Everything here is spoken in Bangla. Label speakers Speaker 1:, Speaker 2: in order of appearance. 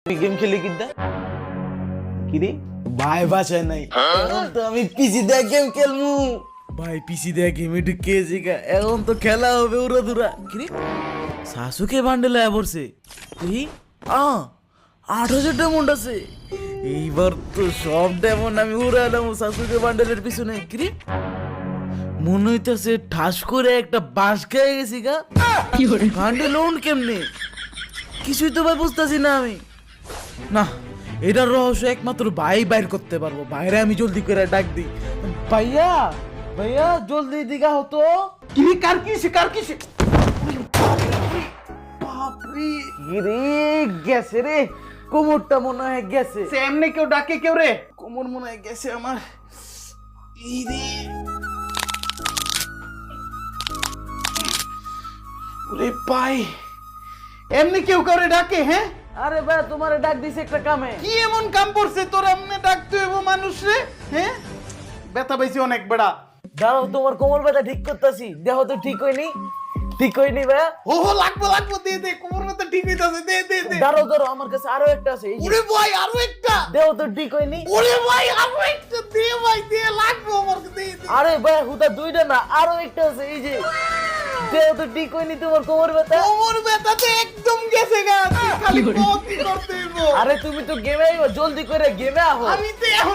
Speaker 1: গেম খেলি কিনা কি রে ভাই বাসায় নাই এখন তো আমি পিসি দিয়ে গেম খেলমু ভাই পিসি দিয়ে গেমে ঢুকিয়েছি গা এখন তো খেলা হবে উড়া দুরা কি রে শাশুকে বান্ডেল আয়া পড়ছে এই ৮,০০০ ডায়মন্ড আছে এইবার তো সব ডায়মন্ড আমি উড়ালাম শাশুকে বান্ডেলের পিছনে কি রে মনে হইতেছে ঠাস করে একটা বাঁশ খেয়ে গেছি গা বান্ডেল ওন কেমনে কিছুই তো ভাই বুঝতেছি না আমি না এটার রহস্য একমাত্র ভাই বাইর করতে পারবো বাইরে আমি জলদি করে ডাক দিই ভাইয়া ভাইয়া জলদি দিঘা হতো
Speaker 2: কি কার কিসে
Speaker 1: বাপরে রে গেছে রে কোমরটা মনে হয় গেছে
Speaker 2: সে এমনি কেউ ডাকে কেউ রে
Speaker 1: কোমর মনে হয় গেছে আমার এই রে ওরে পাই
Speaker 2: এমনি কেউ কাউরে ডাকে হ্যাঁ
Speaker 1: আরে ভাই তোমারে ডাক দিছে একটা কামে
Speaker 2: কি এমন কাম করছে তোর এমনি ডাকতে হইব মানুষ রে হ্যাঁ ব্যথা পাইছি অনেক বেড়া
Speaker 1: দাঁড়াও তোমার কোমর ব্যথা ঠিক করতেছি দেহ তো ঠিক হয়নি ভাইয়া
Speaker 2: ও লাগবো দে কোমর ব্যথা ঠিক হইতাছে দে
Speaker 1: দাঁড়াও আমার কাছে আরো একটা আছে এই যে
Speaker 2: ওরে ভাই আরো একটা
Speaker 1: দেহ তো ঠিক হয়নি
Speaker 2: ওরে ভাই আরো একটা দে ভাই দে লাগবো আমার দে
Speaker 1: আরে ভাই হুদা দুইটা না আরো একটা আছে এই যে দেহ তো ঠিক হয়নি তোমার কোমর ব্যথা
Speaker 2: কোমর ব্যথা তো একদম গেছে গা তুই খালি কি করতে হইব
Speaker 1: আরে তুমি তো গেমে আইবা জলদি করে গেমে আহো
Speaker 2: আমি তো এখন